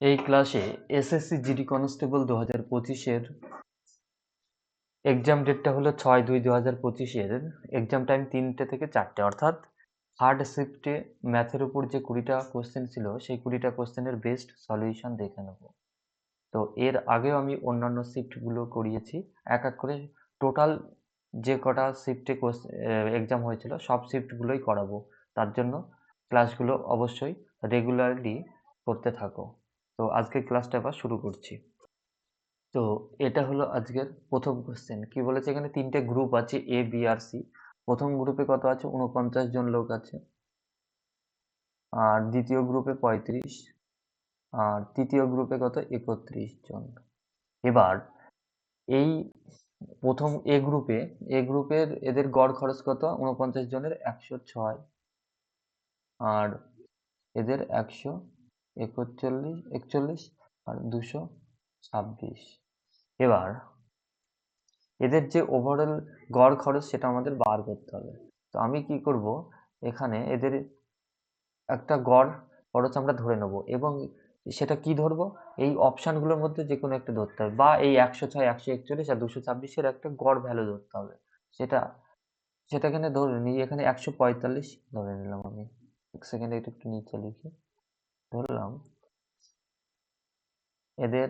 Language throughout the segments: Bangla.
এই ক্লাসে এসএসসি জিডি কনস্টেবল 2025-এর এক্সাম ডেটটা হলো 6/2/2025-এর। এক্সাম টাইম 3টে থেকে 4টে, অর্থাৎ থার্ড শিফটে ম্যাথের উপর যে 20টা কোশ্চেন ছিল সেই 20টা কোশ্চেনের বেস্ট সলিউশন দেখে নেব। তো এর আগেও আমি অন্যান্য শিফটগুলো করিয়েছি, এক এক করে টোটাল যে কটা শিফটে এক্সাম হয়েছিল সব শিফটগুলোই করাবো। তার জন্য ক্লাসগুলো অবশ্যই রেগুলারলি করতে থাকো। তো আজকে ক্লাসটা আবার শুরু করছি। তো এটা হলো আজকের প্রথম কোশ্চেন। কি বলেছে এখানে? 3টে গ্রুপ আছে, এ বি আর সি। প্রথম গ্রুপে কত আছে? 49 জন লোক আছে। আর দ্বিতীয় গ্রুপে 35, আর তৃতীয় গ্রুপে কত? 31 জন। এবার এই প্রথম এ গ্রুপের এদের গড় খরচ কত? 49 জনের 106, আর এদের 141 আর 226। এবার এদের যে ওভারঅল গড় খরচ সেটা আমাদের বার করতে হবে। তো আমি কি করব, এখানে এদের একটা গড় খরচ আমরা ধরে নেব, এবং সেটা কি ধরবো? এই অপশানগুলোর মধ্যে যে কোনো একটা ধরতে হবে, বা এই 106, 141 আর 226-এর একটা গড় ভ্যালু ধরতে হবে। সেটা সেটা এখানে ধরে নিই, এখানে 145 ধরে নিলাম আমি। এক সেকেন্ডে এটা একটু নিচে লিখি। ধরলাম এদের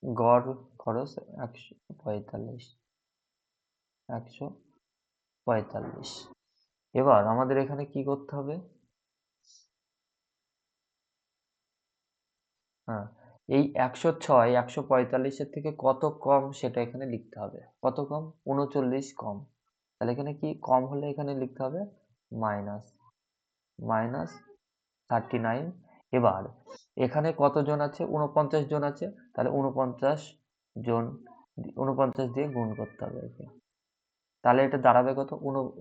গড় খরচ 145, 145। এবার আমাদের এখানে কি করতে হবে? হ্যাঁ, এই 106 145-এর থেকে কত কম সেটা এখানে লিখতে হবে। কত কম? 39 কম। তাহলে এখানে কি কম হলে এখানে লিখতে হবে মাইনাস, মাইনাস 39। এবার এখানে কতজন আছে? 49 জন আছে। তাহলে 49 জন, 49 দিয়ে গুণ করতে হবে একে। তাহলে এটা দাঁড়াবে কত?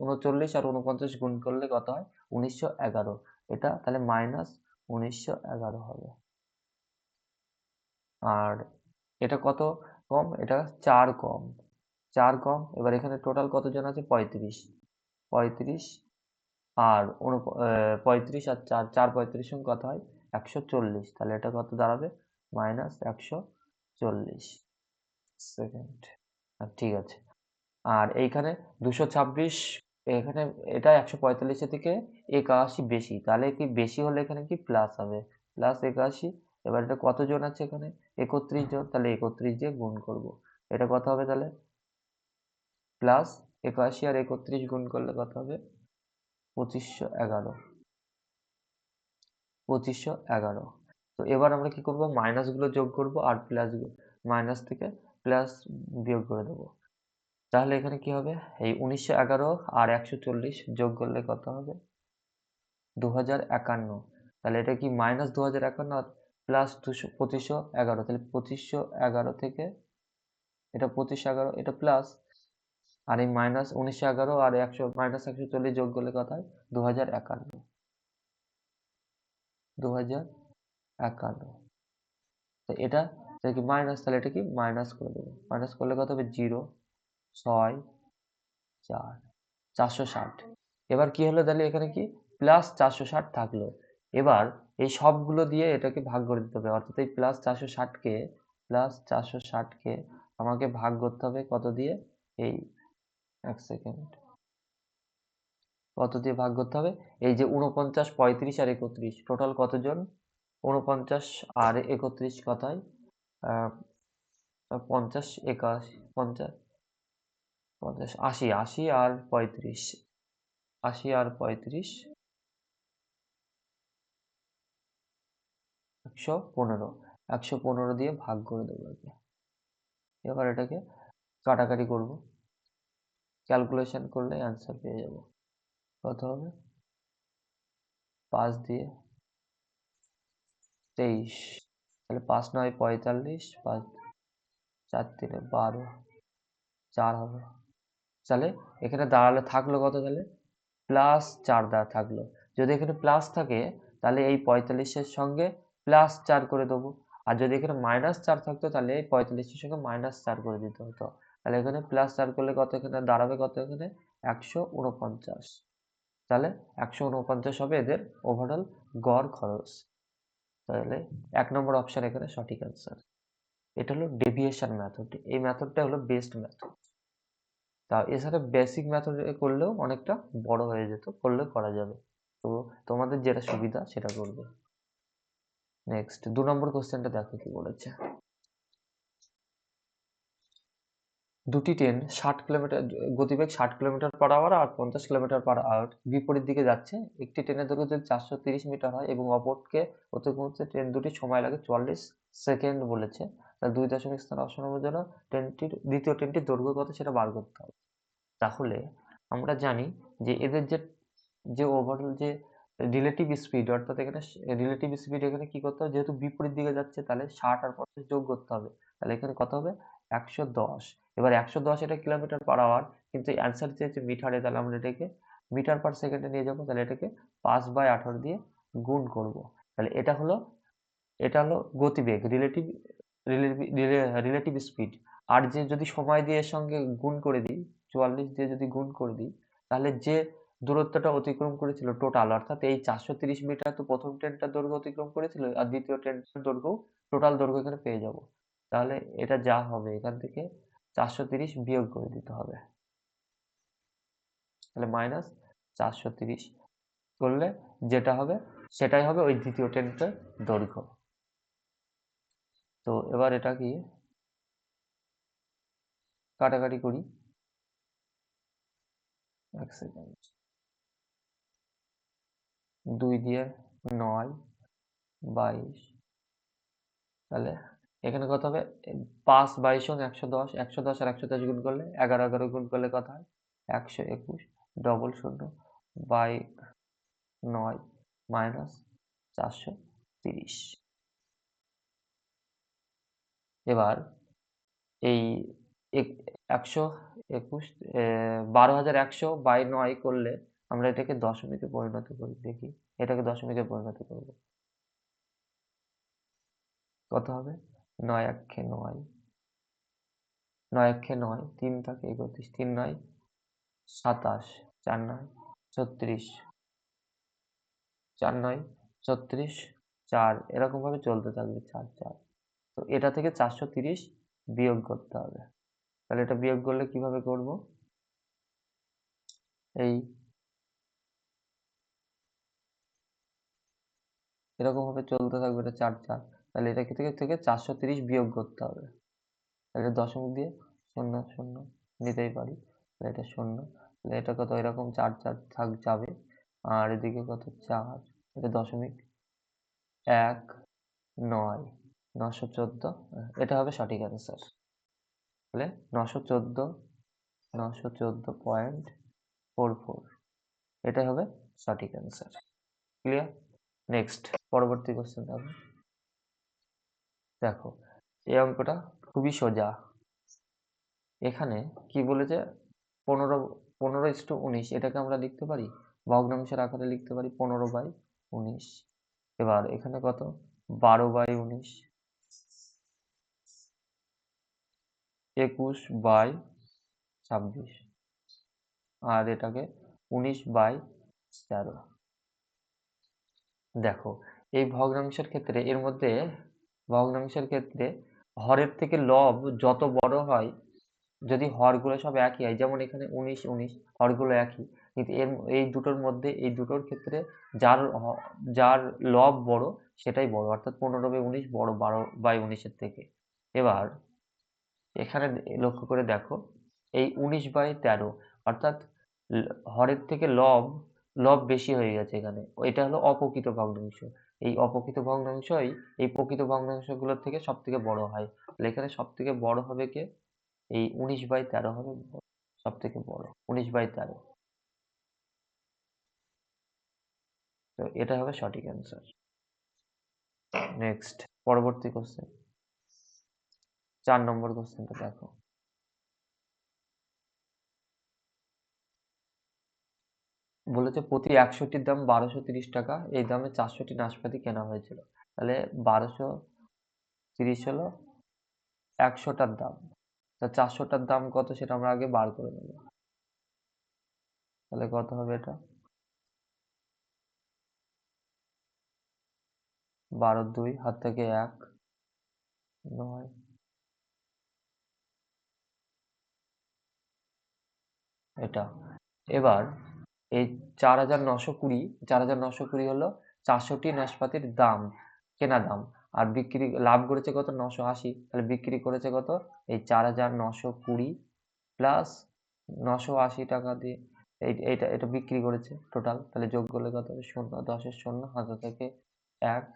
39 আর 49 গুণ করলে কত হয়? 1911। এটা তাহলে মাইনাস 1911 হবে। আর এটা কত কম? এটা 4 কম, 4 কম। এবার এখানে টোটাল কতজন আছে? 35, 35 আর 35 আর 4, 4 35 সঙ্গে কত হয়? 140। তাহলে এটা কত দাঁড়াবে? Minus 140 second. ঠিক আছে। আর এইখানে 226, এখানে এটা 145-এর থেকে 81 বেশি। তাহলে কি বেশি হলে এখানে কি প্লাস হবে, প্লাস 81। এবার এটা কতজন আছে এখানে? 31 জন। তাহলে 31 দিয়ে গুণ করব। এটা কত হবে তাহলে? প্লাস 81 আর 31 গুণ করলে কত হবে? 2511, 2511। তো এবার আমরা কি করব? মাইনাস গুলো যোগ করব আর প্লাস, মাইনাস থেকে প্লাস বিয়োগ করে দেবো। তাহলে এখানে কি হবে? এই 1911 আর 140 যোগ করলে কত হবে? 2051। তাহলে এটা কি মাইনাস 2051 আর প্লাস 2511। তাহলে 2511 থেকে এটা 2511, এটা প্লাস, আর এই মাইনাস 1911 আর 140 যোগ করলে কত হয়? 2051, 2051। তো এটা কি মাইনাস, তাহলে এটা কি মাইনাস করে দেবো। মাইনাস করলে কত হবে? 0, 6, 4, 460। এবার কি হলো? তাহলে এখানে কি প্লাস 460 থাকলো। এবার এই সবগুলো দিয়ে এটাকে ভাগ করে দিতে হবে, অর্থাৎ এই প্লাস 460কে আমাকে ভাগ করতে হবে কত দিয়ে? এই এক সেকেন্ড, কত দিয়ে ভাগ করতে হবে? এই যে 49, 35 আর 31 টোটাল কতজন? 49 আর 31 কত হয়? 50, 81, 50, 50, 80, 80 আর 35, 80 আর 35, 115, 115 দিয়ে ভাগ করে দেবো একে। এবার এটাকে কাটাকাটি করব, ক্যালকুলেশন করলে অ্যান্সার পেয়ে যাব। কত হবে? 5 দিয়ে 23, তাহলে 5 9 45, 5 4 3 12, 4 হবে। তাহলে এখানে দাঁড়ালে থাকলো কত? তাহলে প্লাস 4 থাকলো। যদি এখানে প্লাস থাকে তাহলে এই 45-এর সঙ্গে প্লাস 4 করে দেবো, আর যদি এখানে মাইনাস 4 থাকতো তাহলে এই 45-এর সঙ্গে মাইনাস 4 করে দিতে হতো। তাহলে এখানে প্লাস 4 করলে কত? এখানে দাঁড়াবে কত? এখানে 149। তাহলে 149 হবে এদের ওভারঅল গড় খরচ। তাহলে 1 নম্বর অপশন এখানে সঠিক অ্যান্সার। এটা হলো ডেভিয়েশন মেথড। এই মেথডটা হলো বেস্ট মেথড। তা এছাড়া বেসিক মেথড করলেও অনেকটা বড় হয়ে যেত, করলেও করা যাবে। তো তোমাদের যেটা সুবিধা সেটা করবে। নেক্সট 2 নম্বর কোশ্চেনটা দেখো কি বলেছে। দুটি ট্রেন 60 কিলোমিটার গতিবেগ 60 কিলোমিটার পার আওয়ার আর 50 কিলোমিটার পার আওয়ার বিপরীত দিকে যাচ্ছে। একটি ট্রেনের দৈর্ঘ্য যদি 430 মিটার হয় এবং অপরকে অতিক্রম করতে ট্রেন দুটির সময় লাগে 44 সেকেন্ড বলেছে। তাহলে 2 দশমিক স্থানে অবস্থানের জন্য দ্বিতীয় ট্রেনটির দৈর্ঘ্য কত সেটা বার করতে হবে। তাহলে আমরা জানি যে এদের যে ওভারঅল যে রিলেটিভ স্পিড, অর্থাৎ এখানে রিলেটিভ স্পিড এখানে কি করতে হবে, যেহেতু বিপরীত দিকে যাচ্ছে তাহলে 60 আর 50 যোগ করতে হবে। তাহলে এখানে কত হবে 110। এবার 110 এটা কিলোমিটার পার আওয়ার, কিন্তু অ্যান্সার চেয়েছে মিটারে, তাহলে আমরা এটাকে মিটার পার সেকেন্ডে নিয়ে যাবো। তাহলে এটাকে 5/18 দিয়ে গুণ করব। তাহলে এটা হলো গতিবেগ, রিলেটিভ স্পিড। আর যে যদি সময় দিয়ে এর সঙ্গে গুণ করে দিই, 44 দিয়ে যদি গুণ করে দিই, তাহলে যে দূরত্বটা অতিক্রম করেছিল টোটাল, অর্থাৎ এই 430 মিটার তো প্রথম ট্রেনটার দৈর্ঘ্য অতিক্রম করেছিল, আর দ্বিতীয় ট্রেনটার দৈর্ঘ্য, টোটাল দৈর্ঘ্য এখানে পেয়ে যাব। তাহলে এটা যা হবে এখান থেকে 430 বিয়োগ করে দিতে হবে। তাহলে মাইনাস 430 করলে যেটা হবে সেটাই হবে ওই দ্বিতীয় ট্রেনটার দৈর্ঘ্য। তো এবার এটা কি কাটাকাটি করি, 1 সেকেন্ড। 2 দিয়ে 9, 22। তাহলে এখানে কত হবে? 5, 22 এবং 110, 110 আর 110 গুণ করলে 11, 11 গুণ করলে কত হয়? 121, ডবল 0 বাই 9 মাইনাস 430। এবার এই 121, 12,100 বাই 9 করলে আমরা এটাকে দশমিকে পরিণত করি, দেখি এটাকে দশমিকে পরিণত করব। কত হবে? 9 একে 9, 9 একে 9, 3 থাকে 31, 3 9 27, 4 9 36, 4 9 36, 4 এরকম ভাবে চলতে থাকবে, 4 4। তো এটা থেকে 430 বিয়োগ করতে হবে। তাহলে এটা বিয়োগ করলে কিভাবে করব? এই এরকম ভাবে চলতে থাকবে, এটা 4 4। তাহলে এটা থেকে 430 বিয়োগ করতে হবে। তাহলে দশমিক দিয়ে 0 0 নিতেই পারি। তাহলে এটা 0। তাহলে এটা কত, এরকম 4 4 যাবে। আর এদিকে কত 4, এটা দশমিক 1 9 914। এটা হবে সঠিক অ্যান্সার। তাহলে 914.44, এটাই হবে সঠিক অ্যান্সার। ক্লিয়ার? নেক্সট পরবর্তী কোশ্চেন দেখো। দেখো এই অঙ্কটা খুবই সোজা। এখানে কি বলেছে, 15:19 এটাকে আমরা লিখতে পারি ভগ্নাংশের আকারে, লিখতে পারি 15/19। এবার এখানে কত, 12/19, 21/26, আর এটাকে 19/13। দেখো এই ভগ্নাংশের ক্ষেত্রে, এর মধ্যে ভগ্নাংশের ক্ষেত্রে হরের থেকে লব যত বড় হয়, যদি হরগুলো সব একই হয়, যেমন এখানে 19 19 হরগুলো একই, কিন্তু এই দুটোর মধ্যে, এই দুটোর ক্ষেত্রে যার লব বড় সেটাই বড়, অর্থাৎ 15/19 বড় 12/19 থেকে। এবার এখানে লক্ষ্য করে দেখো, এই 19/13, অর্থাৎ হরের থেকে লব বেশি হয়ে গেছে এখানে, এটা হলো অপ্রকৃত ভগ্নাংশ। এই অপ্রকৃত ভগ্নাংশই এই প্রকৃত ভগ্নাংশগুলোর থেকে সব থেকে বড় হয়। তাহলে এখানে সব থেকে বড় হবে কে? এই 19/13 হবে সব থেকে বড়, 19/13। তো এটা হবে সঠিক অ্যান্সার। নেক্সট পরবর্তী কোশ্চেন, 4 নম্বর কোশ্চেনটা দেখো। বলেছে প্রতি 100টির দাম 1230 টাকা, এই দামে 400টি নাশপাতি কেনা হয়েছিল। তাহলে 1230 হলো 100টার দাম, তা 400টার দাম কত সেটা আমরা আগে বার করে নেব। তাহলে কত হবে এটা? 12 2 হাত থেকে 1 9 এটা। এবার এই 4,920 হলো 400টি নাশপাতির দাম, কেনা দাম। আর বিক্রি লাভ করেছে কত? 980। তাহলে বিক্রি করেছে কত? এই 4,920 প্লাস 980 টাকা দিয়ে এটা বিক্রি করেছে টোটাল। তাহলে যোগ করলে কত হবে? 0, 10-এর 0, হাত থেকে 1,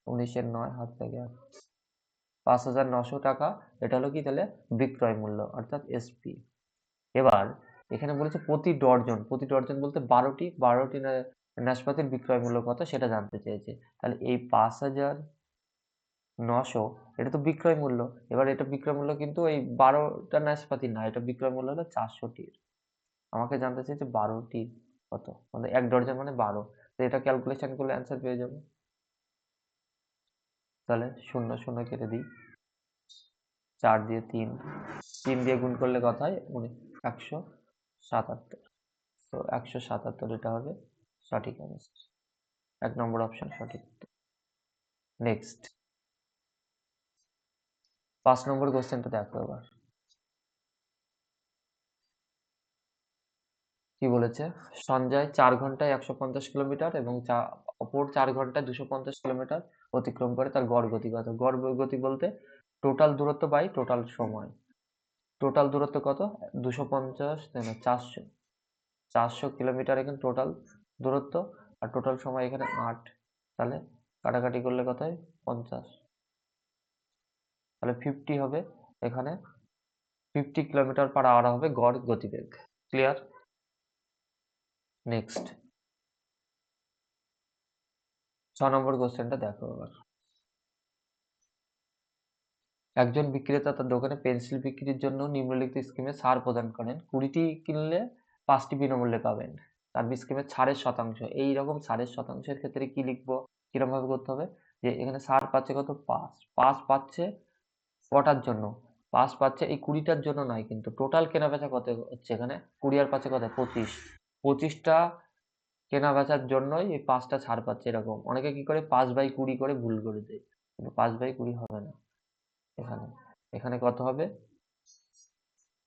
19-এর 9, হাত থেকে 1, 5,900 টাকা। এটা হলো কি তাহলে? বিক্রয় মূল্য, অর্থাৎ এসপি। এবার এখানে বলেছে প্রতি ডর্জন বলতে 12টি নাশপাতির বিক্রয় মূল্য কত সেটা জানতে চেয়েছে। তাহলে এই 5,900 এটা তো বিক্রয় মূল্য। এবার এটা বিক্রয় মূল্য কিন্তু এই 12টা নাশপাতি না, এটা বিক্রয় মূল্য হলো 400টির। আমাকে জানতে চেয়েছে 12টি কত, মানে 1 ডর্জন মানে 12। তো এটা ক্যালকুলেশন করলে অ্যান্সার পেয়ে যাবো। তাহলে 0 0 কেটে দিই, 4 দিয়ে 3 দিয়ে গুণ করলে কত হয়? 177। তো 177 এটা হবে সঠিক অ্যান্সার। 1 নম্বর অপশন সঠিক। নেক্সট 5 নম্বর কোশ্চেনটা দেখো এবার। কি বলেছে? সঞ্জয় 4 ঘন্টায় 150 কিলোমিটার এবং অপর 4 ঘন্টায় 250 কিলোমিটার অতিক্রম করে, তার গড় গতি কত? গড় গতি বলতে টোটাল দূরত্ব বাই টোটাল সময়। টোটাল দূরত্ব কত? 250 না 400 কিলোমিটার এখানে টোটাল দূরত্ব, আর টোটাল সময় এখানে 8। তাহলে কাটাকাটি করলে কত হয়? 50। তাহলে 50 হবে এখানে, 50 কিলোমিটার পার আওয়ার হবে গড় গতিবেগ। ক্লিয়ার? নেক্সট 6 নম্বর কোশ্চেনটা দেখো এবার। একজন বিক্রেতা তার দোকানে পেন্সিল বিক্রির জন্য নিম্নলিখিত স্কিমে ছাড় প্রদান করেন। 20টি কিনলে 5টি বিনামূল্যে পাবেন। তার স্কিমে ছাড়ের শতাংশ। এইরকম ছাড়ের শতাংশের ক্ষেত্রে কি লিখবো? কিরকম ভাবে করতে হবে? যে এখানে ছাড় পাচ্ছে কত? 5। 5 পাচ্ছে কটার জন্য? 5 পাচ্ছে এই 20টার জন্য নয়, কিন্তু টোটাল কেনা বেচা কত হচ্ছে এখানে? 20 আর পাচ্ছে কত? 25। 25টা কেনা বেচার জন্যই এই 5টা ছাড় পাচ্ছে এরকম। অনেকে কি করে 5/20 করে ভুল করে দেয়, কিন্তু 5/20 হবে না এখানে। এখানে কত হবে?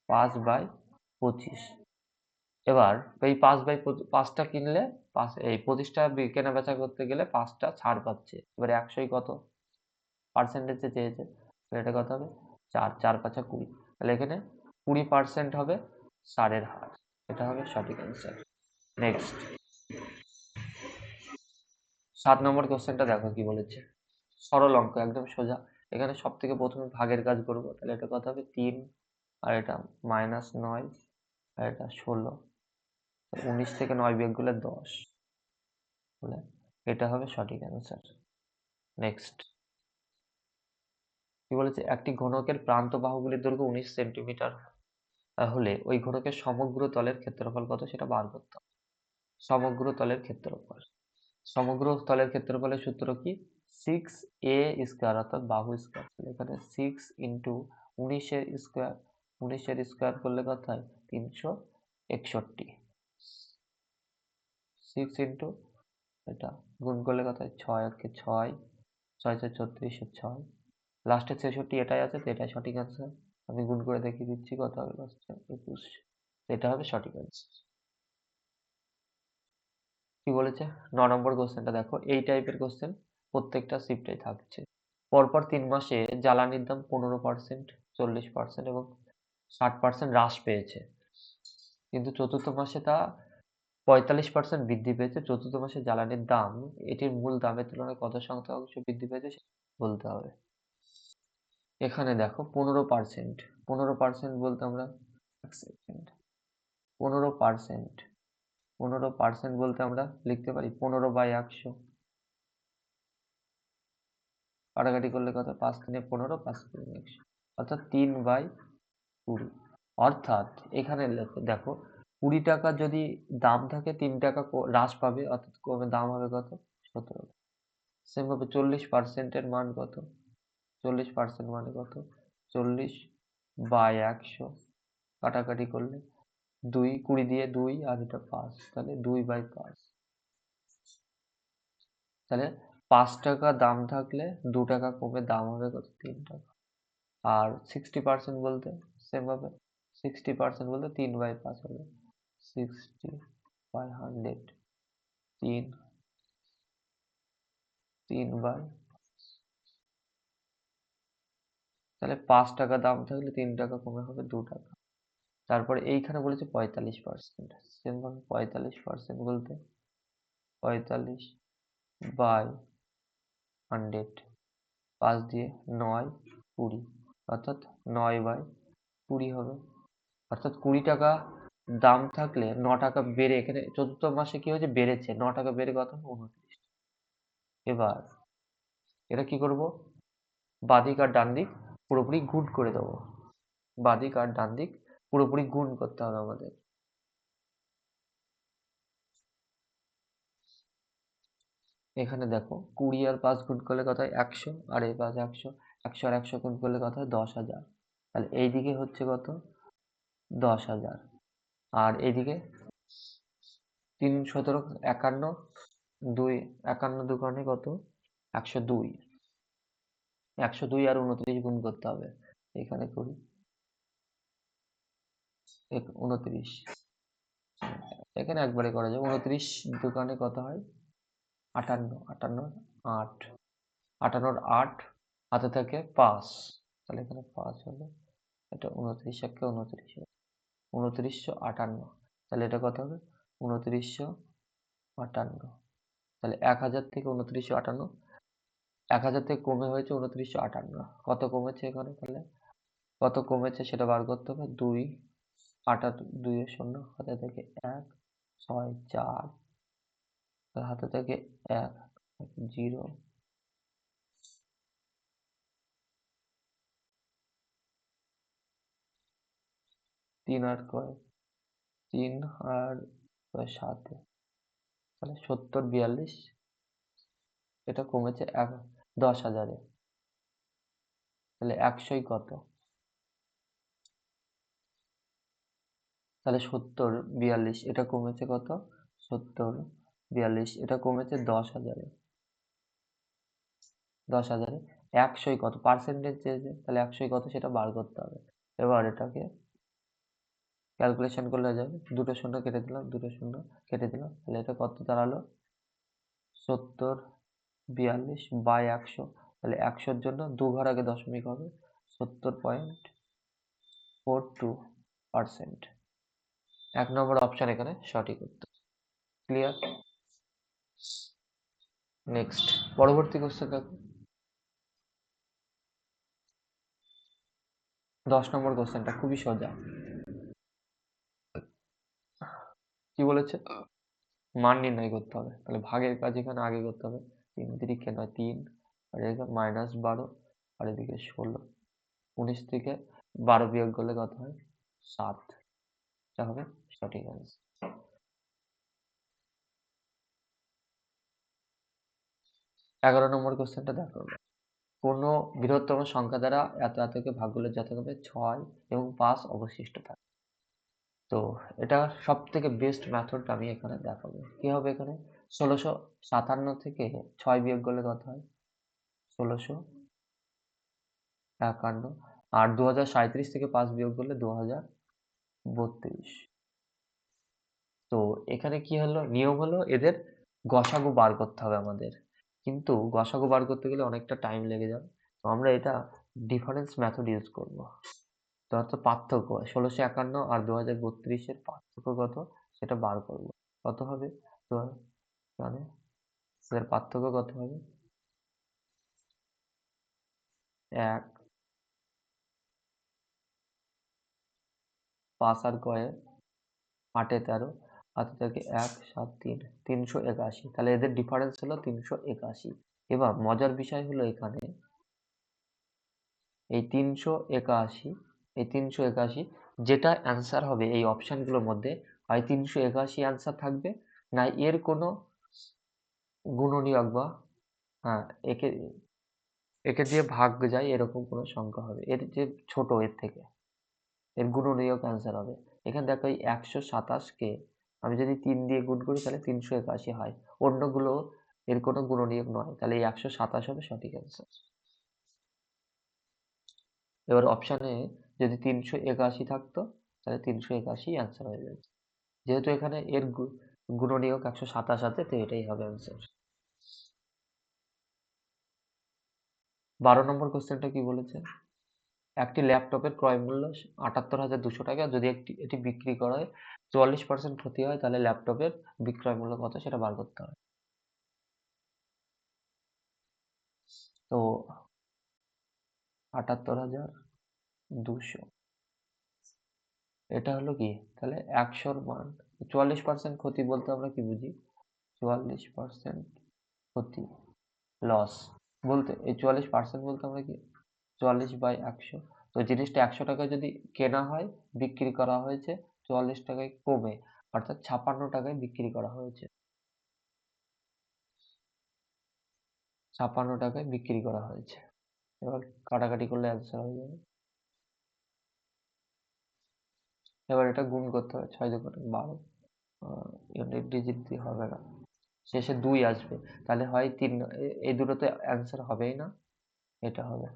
5/25। এবার এই 5/5টা কিনলে এই 25টা কেনা বেচা করতে গেলে 5টা ছাড় পাচ্ছে। এবার 100 কত পার্সেন্টেজে চেয়েছে, তাহলে এটা কত হবে? 4, 4 5 20। তাহলে এখানে 20% হবে ছাড়ের হার। এটা হবে সঠিক অ্যান্সার। নেক্সট 7 নম্বর কোশ্চেনটা দেখো কি বলেছে। সরল অঙ্ক, একদম সোজা। এখানে সব থেকে প্রথমে ভাগের কাজ করবো। তাহলে এটা কত হবে? 3, আর এটা -9, আর এটা 16। 19 থেকে 9 বিয়োগ করলে 10। তাহলে এটা হবে সঠিক অ্যান্সার। নেক্সট কি বলেছে? একটি ঘনকের প্রান্ত বাহুগুলির দৈর্ঘ্য 19 সেন্টিমিটার হলে ওই ঘনকের সমগ্র তলের ক্ষেত্রফল কত সেটা বার করতে হবে। সমগ্র তলের ক্ষেত্রফল, সমগ্র তলের ক্ষেত্রফলের সূত্র কি? 6a স্কোয়ার, অর্থাৎ বাহু স্কোয়ার। এখানে 6 ইন্টু 19-এর স্কোয়ার, 19-এর স্কোয়ার করলে কত হয়? 361। 6 ইন্টু এটা গুণ করলে কত হয়? 6 একে 6, 6 6 36, 6 লাস্টে 66 এটাই আছে, তো এটাই সঠিক অ্যান্সার। আমি গুণ করে দেখিয়ে দিচ্ছি কত হবে লাস্টে। 21। এটা হবে সঠিক অ্যান্সার। কি বলেছে? 9 নম্বর কোশ্চেনটা দেখো। এই টাইপের কোশ্চেন প্রত্যেকটা শিফটেই থাকছে। পরপর 3 মাসে জ্বালানির দাম 15%, 40% এবং 60% হ্রাস পেয়েছে, কিন্তু চতুর্থ মাসে তা 45% বৃদ্ধি পেয়েছে। চতুর্থ মাসে জ্বালানির দাম এটির মূল দামের তুলনায় কত শতাংশ বৃদ্ধি পেয়েছে সেটা বলতে হবে। এখানে দেখো 15%, 15% বলতে আমরা, এক সেকেন্ড, 15%, 15% বলতে আমরা লিখতে পারি 15/100। কাটাকাটি করলে কত? 5 3 15, 5 3 100, অর্থাৎ 3/20। অর্থাৎ এখানে দেখো 20 টাকা যদি দাম থাকে, 3 টাকা হ্রাস পাবে, অর্থাৎ কমে দাম হবে কত? 17। সেম ভাবে 40% এর মান কত? 40% মানে কত? 40/100। কাটাকাটি করলে 2, 20 দিয়ে 2 আর এটা 5, তাহলে 2/5। তাহলে 5 টাকা দাম থাকলে 2 টাকা কমে দাম হবে কত? 3 টাকা। আর 60% বলতে সেম ভাবে 60% বলতে 3/5 হবে। 60/100 3 তাহলে 5 টাকা দাম থাকলে 3 টাকা কমে হবে 2 টাকা। তারপরে এইখানে বলেছে 45%। সেম ভাবে 45% বলতে 45/100 5 দিয়ে 9 20 অর্থাৎ 9/20 হবে। অর্থাৎ 20 টাকা দাম থাকলে 9 টাকা বেড়ে এখানে চতুর্থ মাসে কি হয়েছে? বেড়েছে। 9 টাকা বেড়ে কত হবে? 29। এবার এটা কি করব? বাঁদিক আর ডান দিক পুরোপুরি গুণ করে দেবো। বাঁদিক আর ডান দিক পুরোপুরি গুণ করতে হবে আমাদের। এখানে দেখো 20 আর 5 গুণ করলে কত হয়? 100 আর এই 5 100 100 আর 100 গুণ করলে কত হয়? 10,000। তাহলে এইদিকে হচ্ছে কত? 10,000। আর এইদিকে 3 17 51 2 51 দুগুণে কত? 102। 102 আর 29 গুণ করতে হবে। এখানে করি 29। এখানে একবারে করা যাবে। 29 দুগুণে কত হয়? 58 58 8 58 8 হাতে থাকে 5। তাহলে এখানে 5 হবে। এটা 29 একে 29 হবে। 2958। তাহলে এটা কত হবে? 2958। তাহলে 1000 থেকে 2958 1000 থেকে কমে হয়েছে 2958। কত কমেছে এখানে? তাহলে কত কমেছে সেটা বার করতে হবে। 2 8 2 এর 0 হাতে থেকে 1 6 4 হাতে থেকে 1 0 3 আর কয় 3 আর 7 তাহলে 70 42 এটা কমেছে 10,000 এ। তাহলে 100 কত? তাহলে 70 42 এটা কমেছে কত? 70 42 এটা কমেছে 10,000 এ। 10,000 এ 100 কত? পার্সেন্টেজ চেয়েছে, তাহলে 100 কত সেটা বার করতে হবে। এবার এটাকে ক্যালকুলেশন করলে হয়ে যাবে। দুটো শূন্য কেটে দিলাম, দুটো শূন্য কেটে দিলাম। তাহলে এটা কত দাঁড়ালো? 70 42 বাই 100। তাহলে 100-র জন্য 2 ঘর আগে দশমিক হবে। 70.42%। 1 নম্বর অপশন এখানে সঠিক উত্তর। ক্লিয়ার? নেক্সট পরবর্তী কোশ্চেন দেখো। 10 নম্বর কোশ্চেনটা খুবই সোজা। কি বলেছে? মান নির্ণয় করতে হবে। তাহলে ভাগের কাজ এখানে আগে করতে হবে। 3 তিরিকে 9 3 আর এদিকে -12 আর এদিকে 16। 19 থেকে 12 বিয়োগ করলে কত হয়? 7। এটা হবে সঠিক অ্যান্সার। 11 নম্বর কোশ্চেনটা দেখো। কোনো বৃহত্তম সংখ্যা দ্বারা এত এতকে ভাগ করলে যথাক্রমে 6 এবং 5 অবশিষ্ট থাকে। তো এটা সব থেকে বেস্ট মেথড আমি এখানে দেখাবো। কি হবে এখানে? 1657 থেকে 6 বিয়োগ করলে কত হয়? 1651। আর 2037 থেকে 5 বিয়োগ করলে 2032। তো এখানে কি হলো? নিয়ম হলো এদের গসাগু বার করতে হবে আমাদের। কিন্তু গসাগু বার করতে গেলে অনেকটা টাইম লেগে যাবে। তো আমরা এটা ডিফারেন্স মেথড ইউজ করব। তো হচ্ছে পার্থক্য 1651 আর 2032 এর পার্থক্য কত সেটা বার করব। কত হবে? তো মানে এর পার্থক্য কত হবে? 1 5 আর কয়ে 8 এ 13 হাতে থাকে 1 7 3 381। তাহলে এদের ডিফারেন্স হলো 381। এবার মজার বিষয় হলো এখানে এই 381 যেটা অ্যান্সার হবে এই অপশনগুলোর মধ্যে হয় 381 অ্যান্সার থাকবে, না এর কোনো গুণনীয়ক বা হ্যাঁ একে একে দিয়ে ভাগ যায় এরকম কোনো সংখ্যা হবে। এর যে ছোট এর থেকে এর গুণনীয়ক অ্যান্সার হবে। এখানে দেখো এই 127 কে আমি যদি 3 দিয়ে গুণ করি তাহলে 381 হয়। অন্যগুলো এর কোনো গুণনীয়ক নয়, তাহলে এই 127 হবে সঠিক অ্যান্সার। এবার অপশানে যদি 381 থাকতো তাহলে 381 অ্যান্সার হয়ে যাবে। যেহেতু এখানে এর গুণনীয়ক 127 আছে, তো এটাই হবে অ্যান্সার। 12 নম্বর কোশ্চেনটা কি বলেছে? একটি ল্যাপটপের ক্রয় মূল্য 78,200 টাকা। যদি এটি বিক্রি করা হয় 44% ক্ষতি হয়, তাহলে ল্যাপটপের বিক্রয় মূল্য কত সেটা বার করতে হবে। তো 78,200 এটা হলো কি, তাহলে 100-র মান 44% ক্ষতি বলতে আমরা কি বুঝি? 44% ক্ষতি, লস বলতে এই 44% বলতে আমরা কি, 44/100। তো জিনিসটা 100 টাকায় যদি কেনা হয়, বিক্রি করা হয়েছে 44 টাকায় কমে, অর্থাৎ 56 টাকায় বিক্রি করা হয়েছে। 56 টাকায় বিক্রি করা হয়েছে। এবার কাটাকাটি করলে অ্যান্সার হয়ে যাবে। এবার এটা গুণ করতে হবে, 6×12 ইউনিট ডিজিট দিয়ে হবে না, শেষে 2 আসবে, তাহলে হয় 3, এই দুটোতে অ্যান্সার হবেই না, এটা হবে।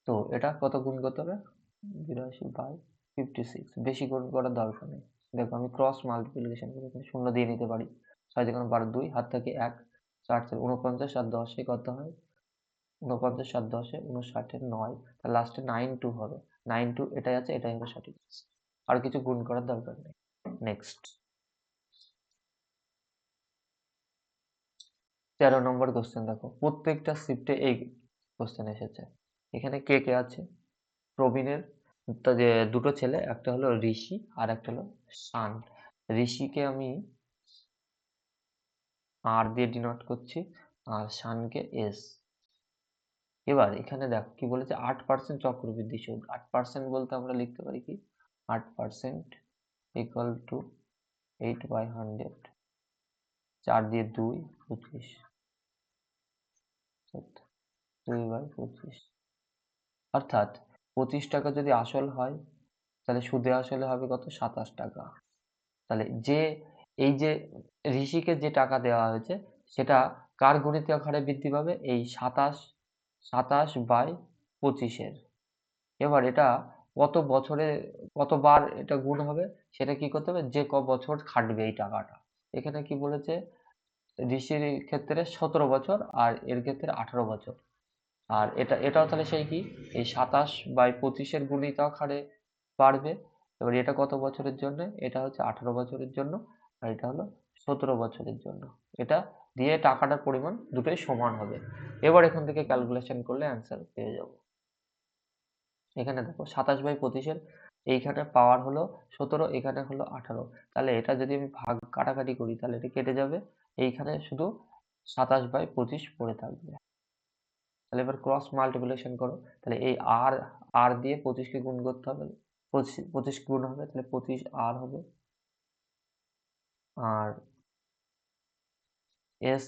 তো এটা কত গুণ করতে হবে? 82/56। বেশি গুণ করার দরকার নেই। দেখো আমি ক্রস মাল্টিপ্লিকেশন করে এখানে শূন্য দিয়ে নিতে পারি। 6×12 2, হাত থেকে 1, 4 4 49 আর 10 কত হয়? 49 আর 10 59 9, তার লাস্টে 92 হবে। 92 এটাই আছে, এটাই হবে সঠিক। আর কিছু গুণ করার দরকার নেই। নেক্সট 13 নম্বর কোশ্চেন দেখো, প্রত্যেকটা শিফটে এই কোশ্চেন এসেছে। এখানে কে কে আছে? প্রবীণের তো যে দুটো ছেলে, একটা হলো ঋষি আর একটা হলো শান। ঋষিকে আমি আর দিয়ে ডিনোট করছি, আর শানকে এস। এবার এখানে দেখো কি বলেছে, 8% চক্রবৃদ্ধি সুদ। 8% বলতে আমরা লিখতে পারি কি, 8% ইকুয়াল টু 8/100, 4 দিয়ে 2 25, 2/25, অর্থাৎ 25 টাকা যদি আসল হয়, তাহলে সুদে আসলে হবে কত? 27 টাকা। তাহলে যে এই যে ঋষিকে যে টাকা দেওয়া হয়েছে, সেটা কার গুণিতক হারে বৃদ্ধি পাবে? এই 27/25-এর। এবার এটা কত বছরে কতবার এটা গুণ হবে, সেটা কি করতে হবে? যে ক বছর খাটবে এই টাকাটা। এখানে কি বলেছে, ঋষির ক্ষেত্রে 17 বছর আর এর ক্ষেত্রে 18 বছর। আর এটাও তাহলে সেই কি, এই 27/25-এর গুণিতক হারে বাড়বে। এবার এটা কত বছরের জন্য? এটা হচ্ছে 18 বছরের জন্য, আর এটা হলো 17 বছরের জন্য। এটা দিয়ে টাকাটার পরিমাণ দুটোই সমান হবে। এবার এখান থেকে ক্যালকুলেশন করলে অ্যান্সার পেয়ে যাব। এখানে দেখো 27/25-এর এইখানে পাওয়ার হলো 17, এখানে হলো 18, তাহলে এটা যদি আমি ভাগ কাটাকাটি করি তাহলে এটা কেটে যাবে, এইখানে শুধু 27/25 পড়ে থাকবে। তাহলে এবার ক্রস মাল্টিপ্লিকেশন করো, তাহলে এই আর আর দিয়ে 25-কে গুণ করতে হবে, 25 গুণ হবে, তাহলে 25 আর হবে, আর এস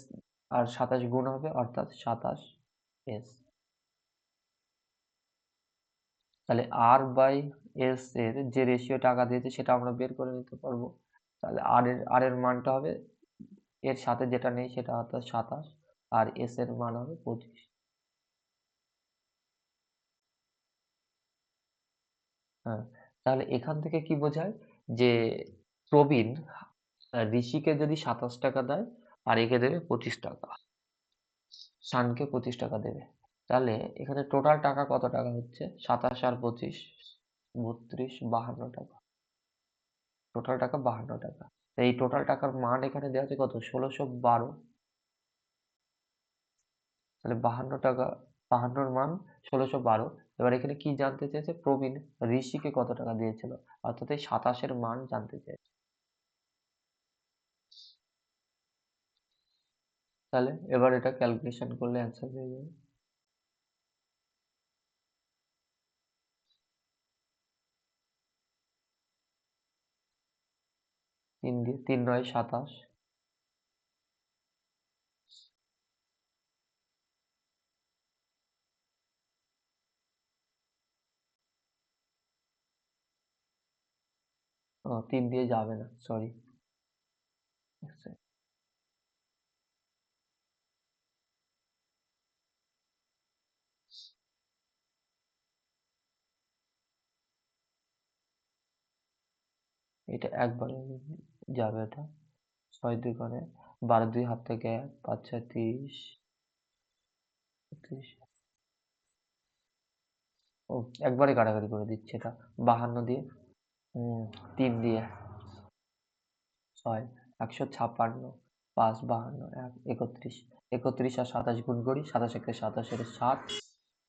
আর 27 গুণ হবে, অর্থাৎ 27 এস। তাহলে আর বাই এস এর যে রেশিও টাকা দিয়েছে সেটা আমরা বের করে নিতে পারবো। তাহলে আর এর মানটা হবে, এর সাথে যেটা নেই সেটা, অর্থাৎ 27, আর এস এর মান হবে 25। হ্যাঁ, তাহলে এখান থেকে কি বোঝায়, যে প্রবীণ ঋষিকে যদি 27 টাকা দেয় আর একে দেবে 25 টাকা, শানকে 25 টাকা দেবে, তাহলে এখানে টোটাল টাকা কত টাকা হচ্ছে? 27 আর 25, 32, 52 টাকা। টোটাল টাকা 52 টাকা। তো এই টোটাল টাকার মান এখানে দেওয়া আছে কত? 1612। তাহলে 52 টাকা, 52-র মান 1612। এবার এখানে কি জানতে চেয়েছে? প্রবীণ ঋষিকে কত টাকা দিয়েছিল, অর্থাৎ এই 27-এর মান জানতে চেয়েছে। তাহলে এবার এটা ক্যালকুলেশন করলে অ্যান্সার পেয়ে যাবে। 3 দিয়ে 3 9 27, 3 দিয়ে যাবে না, সরি। এটা একবারে যাবে, এটা 6 2 করে 12 2 হাত থেকে 1 5 6 30 30 ও একবারে কাটাকাটি করে দিচ্ছে এটা 52 দিয়ে 3 দিয়ে 6 156 5 52 1 31 31 আর 27 গুণ করি 27 একে 27 এর 7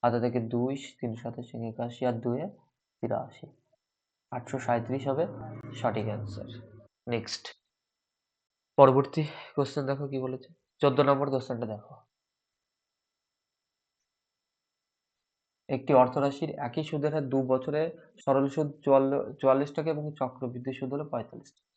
হাতে থেকে 2 3 27 81 আর 2 এ 83 837 হবে সঠিক অ্যান্সার। নেক্সট পরবর্তী কোশ্চেন দেখো কি বলেছে। 14 নম্বর কোশ্চেনটা দেখো। একটি অর্থরাশির একই সুদের হার 2 বছরে সরল সুদ 44 টাকা এবং চক্রবৃদ্ধি সুদ হলো 45 টাকা।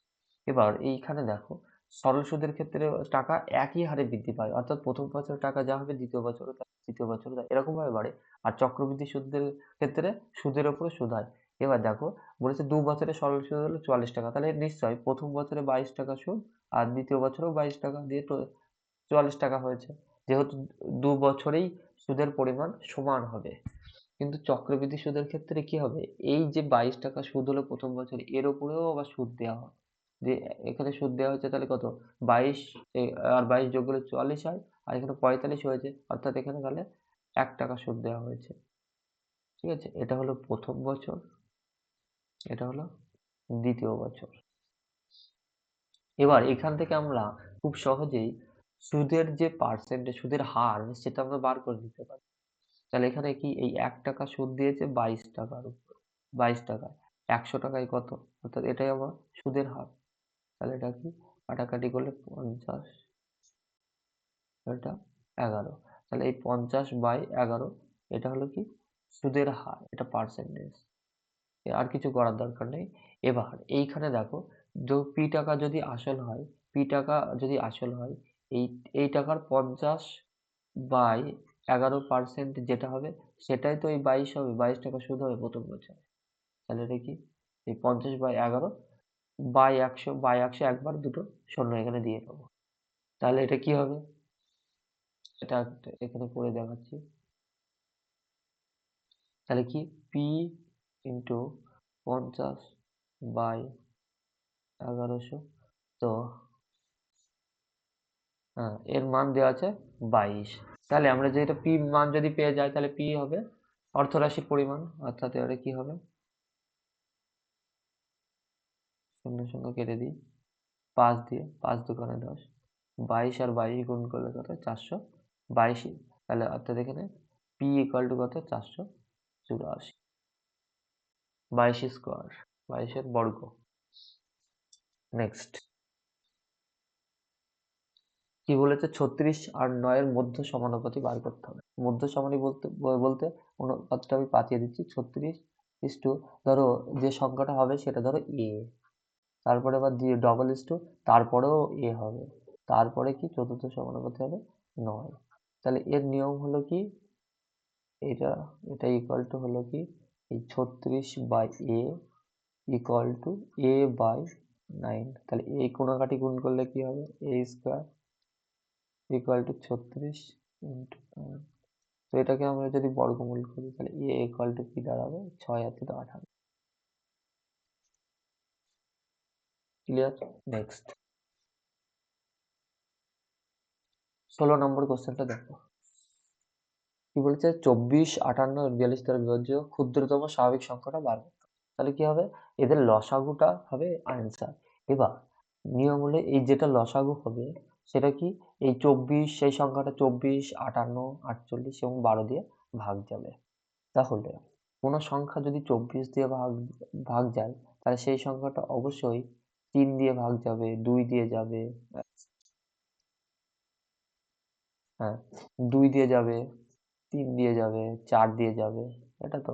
এবার এইখানে দেখো সরল সুদের ক্ষেত্রে টাকা একই হারে বৃদ্ধি পায়, অর্থাৎ প্রথম বছরে টাকা যা হবে দ্বিতীয় বছরও তাই, তৃতীয় বছরও তাই, এরকম ভাবে বাড়ে। আর চক্রবৃদ্ধি সুদের ক্ষেত্রে সুদের উপরে সুদ হয়। এবার দেখো বলেছে 2 বছরে সরল সুদ হলো 44 টাকা, তাহলে নিশ্চয়ই প্রথম বছরে 22 টাকা সুদ আর দ্বিতীয় বছরেও 22 টাকা দিয়ে 44 টাকা হয়েছে, যেহেতু 2 বছরেই সুদের পরিমাণ সমান হবে। কিন্তু চক্রবৃদ্ধি সুদের ক্ষেত্রে কি হবে, এই যে 22 টাকা সুদ হলো প্রথম বছরে এর উপরেও আবার সুদ দেওয়া হয়, যে এখানে সুদ দেওয়া হচ্ছে তাহলে কত 22 আর 22 যোগ করলে 44 হয়, আর এখানে 45 হয়েছে, অর্থাৎ এখানে তাহলে 1 টাকা সুদ দেওয়া হয়েছে। ঠিক আছে, এটা হলো প্রথম বছর, এটা হলো দ্বিতীয় বছর। এবার এখান থেকে আমরা খুব সহজেই সুদের যে পার্সেন্টেজ, সুদের হার, সেটা আমরা বার করে দিতে পারি। তাহলে এখানে কি এই 1 টাকা সুদ দিয়েছে 22 টাকার উপর, 22 টাকায় 100 টাকায় কত, অর্থাৎ এটাই আমার সুদের হার। তাহলে এটা কি কাটাকাটি করলে 50, এটা 11, তাহলে এই 50/11 এটা হলো কি সুদের হার, এটা পার্সেন্টেজ। আর কিছু করার দরকার নেই। এবার এইখানে দেখো, পি টাকা যদি আসল হয়, পি টাকা যদি আসল হয়, এই এই টাকার 50/11% যেটা হবে সেটাই তো এই 22 হবে, 22 টাকা সুদ হবে প্রথম বছর। তাহলে এটা কি এই 50/11/100 একবার দুটো শূন্য এখানে দিয়ে দেবো। তাহলে এটা কি হবে, এটা এখানে করে দেখাচ্ছি। তাহলে কি পি ইন্টু 50/1100, তো এর মান দেওয়া আছে 22। তাহলে আমরা যে এটা পি মান যদি পেয়ে যাই তাহলে পি হবে অর্থরাশির পরিমাণ, অর্থাৎ এবারে কি হবে, শূন্য শূন্য কেটে দিই, 5 দিয়ে 5 দোকানে 10, 22 আর 22 গুণ করলে কত 422, তাহলে অর্থাৎ এখানে পি ইকুয়াল টু কত 484, 22 স্কোয়ার, 22 বর্গ। নেক্সট কি বলেছে, 36 আর 9 এর মধ্য সমানুপাতি বার করতে হবে। মধ্য সমানুপাতি বলতে বলতে অনুপাতটা আমি পাঠিয়ে দিচ্ছি, 36 ইস টু, ধরো যে সংখ্যাটা হবে সেটা ধরো এ, তারপরে আবার দিয়ে ডবল ইস টু, তারপরেও এ হবে, তারপরে কি চতুর্থ সমানুপাতি হবে 9। তাহলে এর নিয়ম হলো কি, এটা এটা ইকুয়াল টু হলো কি এই 36/a ইকুয়াল টু a/9। তাহলে এই কোণাকাটি গুণ করলে কি হবে, a square equal to 36 into, তো এটাকে আমরা যদি বর্গমূল করি তাহলে a ইকুয়াল টু কি দাঁড়াবে, 6 আর 3 18। ক্লিয়ার। নেক্সট 16 নম্বর কোশ্চেনটা দেখো। কি বলছে, 24 58 42 দ্বারা বিভাজ্য ক্ষুদ্রতম স্বাভাবিক সংখ্যাটা বার করতে হবে। তাহলে কি হবে, এদের লসাগুটা হবে আনসার। এবার নিয়ম হলে এই যেটা লসাগু হবে সেটা কি, এই 24 সেই সংখ্যাটা 24 58 48 এবং 12 দিয়ে ভাগ যাবে। তাহলে কোনো সংখ্যা যদি 24 দিয়ে ভাগ ভাগ যায় তাহলে সেই সংখ্যাটা অবশ্যই 3 দিয়ে ভাগ যাবে, 2 দিয়ে যাবে, হ্যাঁ 2 দিয়ে যাবে, 3 দিয়ে যাবে, 4 দিয়ে যাবে, এটা তো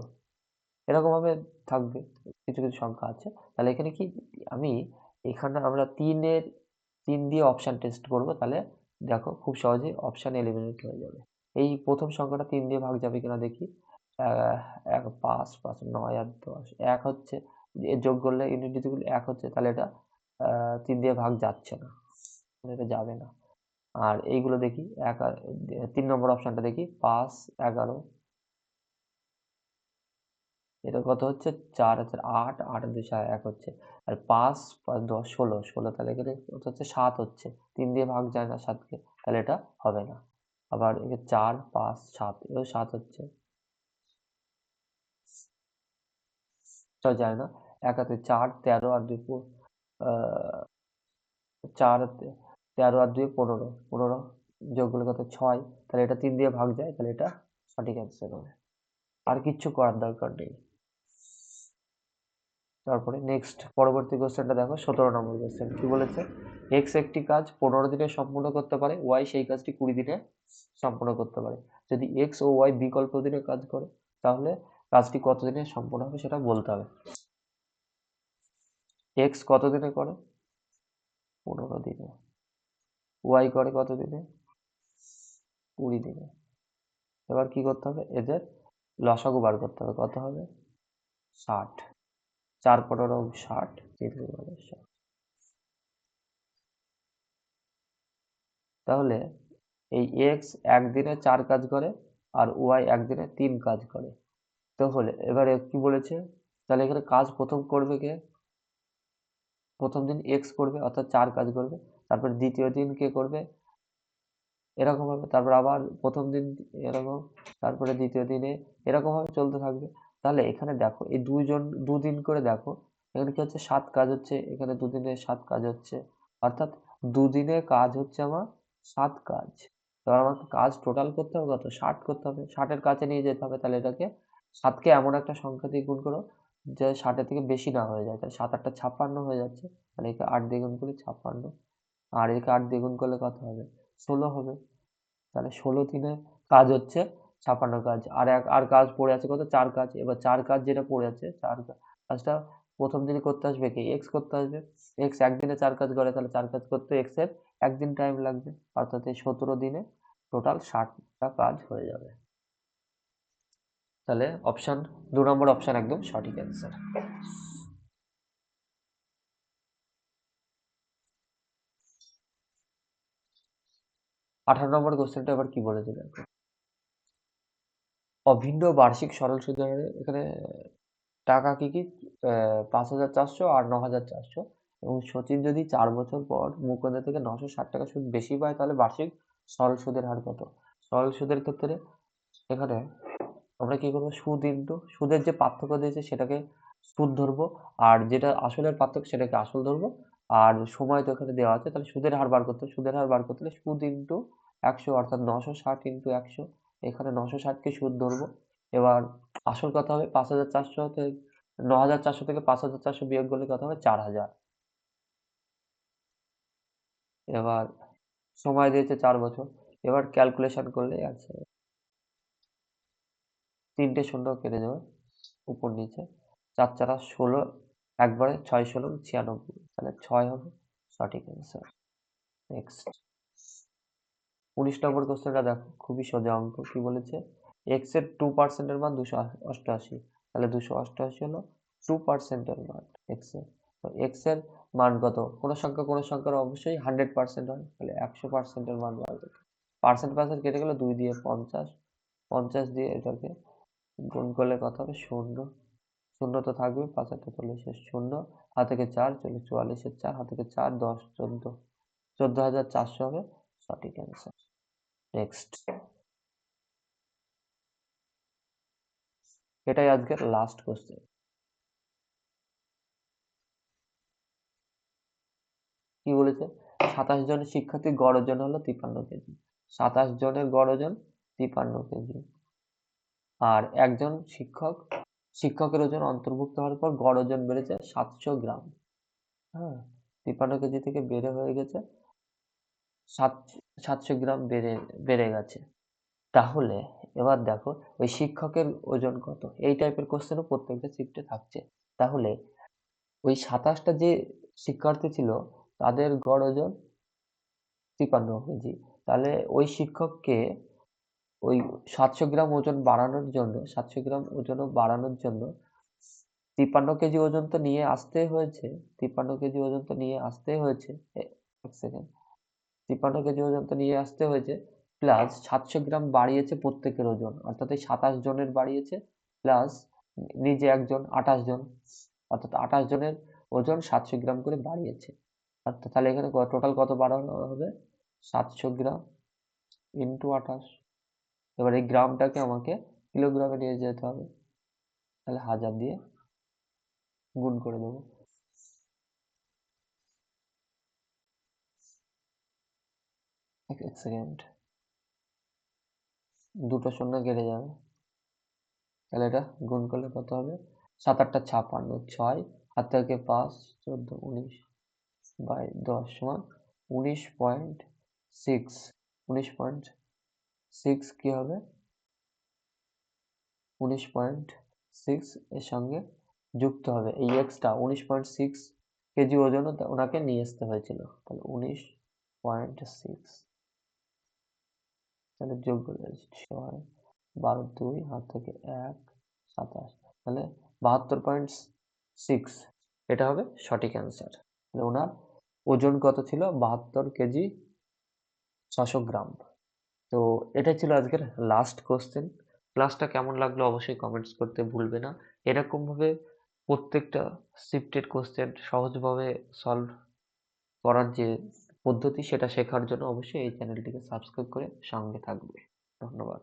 এরকম ভাবে থাকবে। কিছু কিছু সংখ্যা আছে। তাহলে এখানে কি, আমি এখানে আমরা 3 দিয়ে অপশন টেস্ট করব, তাহলে দেখো খুব সহজেই অপশন এলিমিনেট হয়ে যাবে। এই প্রথম সংখ্যাটা 3 দিয়ে ভাগ যাবে কিনা দেখি। 5 5 9 আর 10 1 হচ্ছে, যোগ করলে ইউনিট যদি 1 হচ্ছে, তাহলে এটা 3 দিয়ে ভাগ যাচ্ছে না, মানে এটা যাবে না। আর এইগুলো দেখি 1 আর 3 নম্বর অপশনটা দেখি, 5 11 এটা কত হচ্ছে 4 আছে 8, 8 আর 2 1 হচ্ছে। আর 5, 5 10 16, 16 তাহলে এখানে কত হচ্ছে 7 হচ্ছে। 3 দিয়ে ভাগ যায় না 7 কে, তাহলে এটা হবে না। আবার এখানে 4, 5, 7 এও 7 হচ্ছে। টা যায় না। 1 হাতে 4, 13 আর 2 আহ 4 13 আর 2 15, 15 যোগ করলে কত 6, তাহলে এটা 3 দিয়ে ভাগ যায়, তাহলে এটা সঠিক অ্যান্সার হবে। আর কিচ্ছু করার দরকার নেই। তারপরে নেক্সট পরবর্তী কোশ্চেনটা দেখো 17 নম্বর কোশ্চেন কি বলেছে, এক্স একটি কাজ 15 দিনে সম্পূর্ণ করতে পারে, ওয়াই সেই কাজটি 20 দিনে সম্পূর্ণ করতে পারে। যদি এক্স ও ওয়াই বিকল্প দিনে কাজ করে তাহলে কাজটি কত দিনে সম্পূর্ণ হবে সেটা বলতে হবে। এক্স কত দিনে করে, 15 দিনে। ওয়াই করে কত দিনে, 20 দিনে। এবার কি করতে হবে, এদের লসাগু বার করতে হবে, কত হবে 60। 4 15 60, 3 60। তাহলে এই এক্স একদিনে 4 কাজ করে আর ওয়াই একদিনে 3 কাজ করে। তাহলে এবারে কি বলেছে, তাহলে এখানে কাজ প্রথম করবে কে, প্রথম দিন এক্স করবে অর্থাৎ 4 কাজ করবে, তারপর দ্বিতীয় দিন কে করবে এরকম ভাবে, তারপর আবার প্রথম দিন এরকম, তারপরে দ্বিতীয় দিনে এরকম ভাবে চলতে থাকবে। তাহলে এখানে দেখো এই দুইজন দুদিন করে দেখো, এখানে কি হচ্ছে 7 কাজ হচ্ছে, এখানে দুদিনে 7 কাজ হচ্ছে, অর্থাৎ দুদিনে কাজ হচ্ছে আমার 7 কাজ। এবার আমাকে কাজ টোটাল করতে হবে কত, 60 করতে হবে, 60 এর কাছে নিয়ে যেতে হবে। তাহলে এটাকে 7 কে এমন একটা সংখ্যা দিয়ে গুণ করো যে 60 এর থেকে বেশি না হয়ে যায়, তাহলে 7 8 56 হয়ে যাচ্ছে। তাহলে একে 8 দিয়ে গুণ করি 56, আর একে 8 দিয়ে গুণ করলে কত হবে 16 হবে। তাহলে 16 দিনে কাজ হচ্ছে 56 কাজ, আর কাজ পড়ে আছে কত 4 কাজ। এবার 4 কাজ যেটা পড়ে আছে 4 কাজটা প্রথম দিনে করতে আসবে কি এক্স করতে আসবে। এক্স একদিনে 4 কাজ করে, তাহলে 4 কাজ করতে এক্স এর একদিন টাইম লাগবে, অর্থাৎ এই 17 দিনে টোটাল 60টা কাজ হয়ে যাবে। তাহলে অপশন 2 নম্বর অপশন একদম সঠিক অ্যান্সার। 18 নম্বর কোশ্চেনটা এবার কি বলেছে দেখো, অভিন্ন বার্ষিক সরল সুদের হারে এখানে টাকা কি কি 5,400 আর 9,400, এবং সচিন যদি 4 বছর পর মুকুন্দের থেকে 960 টাকা সুদ বেশি পায় তাহলে বার্ষিক সরল সুদের হার কত। সরল সুদের ক্ষেত্রে এখানে আমরা কি করবো, সুদ ইনটু সুদের যে পার্থক্য দিয়েছে সেটাকে সুদ ধরবো, আর যেটা আসলের পার্থক্য সেটাকে আসল ধরবো, আর সময় তো এখানে দেওয়া আছে, তাহলে সুদের হার বার করতে হবে। সুদের হার বার করতে হলে সুদ ইনটু 100, অর্থাৎ 960 ইনটু 100, এখানে 960কে সুদ ধরবো। এবার আসল কথা হবে 5,400 থেকে 9,400 থেকে 5,400 বিয়োগ করলে কত হবে 4,000। এবার সময় দিয়েছে 4 বছর, এবার ক্যালকুলেশন করলে আছে, তিনটে শূন্য কেটে যাবে উপর নিচে, 4 4 16, একবারে 6 16 96, তাহলে 6 হবে সঠিক অ্যান্সার। নেক্সট 19 নম্বর কোশ্চেনটা দেখো, খুবই সোজা অঙ্ক। কি বলেছে, এক্স এর 2% এর মান 288, তাহলে 288 হলো 2% এর মান এক্স এর। তো এক্স এর মান কত, কোন সংখ্যার অবশ্যই 100% হয়, তাহলে 100% এর মান বার করতে, পার্সেন্ট পার্সেন্ট কেটে গেলে 2 দিয়ে 50, 50 দিয়ে এটাকে গুণ করলে কত হবে শূন্য, শূন্য তো থাকবে, 5 আর 40 শূন্য, হাত থেকে 4 চলে 44 4, হাত থেকে 4 10 14, 14,400 হবে সঠিক অ্যান্সার। নেক্সট, এটাই আজকের লাস্ট কোশ্চেন। কি বলেছে, 27 জনের শিক্ষার্থীর গড় ওজন হলো 53 কেজি। 27 জনের গড় ওজন 53 কেজি, আর একজন শিক্ষকের ওজন অন্তর্ভুক্ত হওয়ার পর গড় ওজন বেড়েছে 700 গ্রাম। হ্যাঁ, 53 কেজি থেকে বেড়ে হয়ে গেছে 700 গ্রাম বেড়ে বেড়ে গেছে। তাহলে এবার দেখো ওই শিক্ষকের ওজন কত, এই টাইপের কোশ্চেনও প্রত্যেকটা শিফটে থাকছে। তাহলে ওই 27টা যে শিক্ষার্থী ছিল তাদের গড় ওজন 53 কেজি, তাহলে ওই শিক্ষককে ওই 700 গ্রাম ওজন বাড়ানোর জন্য, 700 গ্রাম ওজন বাড়ানোর জন্য 53 কেজি ওজন তো নিয়ে আসতে হয়েছে, 53 কেজি ওজন তো নিয়ে আসতে হয়েছে, এক সেকেন্ড, 53 কেজি ওজন তো নিয়ে আসতে হয়েছে, প্লাস 700 গ্রাম বাড়িয়েছে প্রত্যেকের ওজন, অর্থাৎ এই 27 জনের বাড়িয়েছে, প্লাস নিজে একজন 28 জন, অর্থাৎ 28 জনের ওজন 700 গ্রাম করে বাড়িয়েছে। অর্থাৎ তাহলে এখানে টোটাল কত বাড়ানো হবে? 700 গ্রাম ইন্টু 28। এবার এই গ্রামটাকে আমাকে কিলোগ্রামে নিয়ে যেতে হবে, তাহলে 1000 দিয়ে গুণ করে দেবো। এক সেকেন্ড, দুটো শূন্য কেটে যাবে, তাহলে এটা গুণ করলে কত হবে? 7 8 56, 6 হাত থেকে 5, 14, 19 বাই 10 সমান 19.6। 19.6 কি হবে? 19.6 এর সঙ্গে যুক্ত হবে এই এক্সটা। 19.6 কেজি ওজনও ওনাকে নিয়ে আসতে হয়েছিল, তাহলে 19.6, তাহলে যোগ করে 6 12 2 হাত থেকে 1 27, তাহলে 72.6। এটা হবে সঠিক অ্যান্সার। তাহলে ওনার ওজন কত ছিল? 72 কেজি 600 গ্রাম। তো এটাই ছিল আজকের লাস্ট কোশ্চেন। ক্লাসটা কেমন লাগলো অবশ্যই কমেন্টস করতে ভুলবে না। এরকমভাবে প্রত্যেকটা শিফটেড কোশ্চেন সহজভাবে সলভ করার যে পদ্ধতি সেটা শেখার জন্য অবশ্যই এই চ্যানেলটিকে সাবস্ক্রাইব করে সঙ্গে থাকবে। ধন্যবাদ।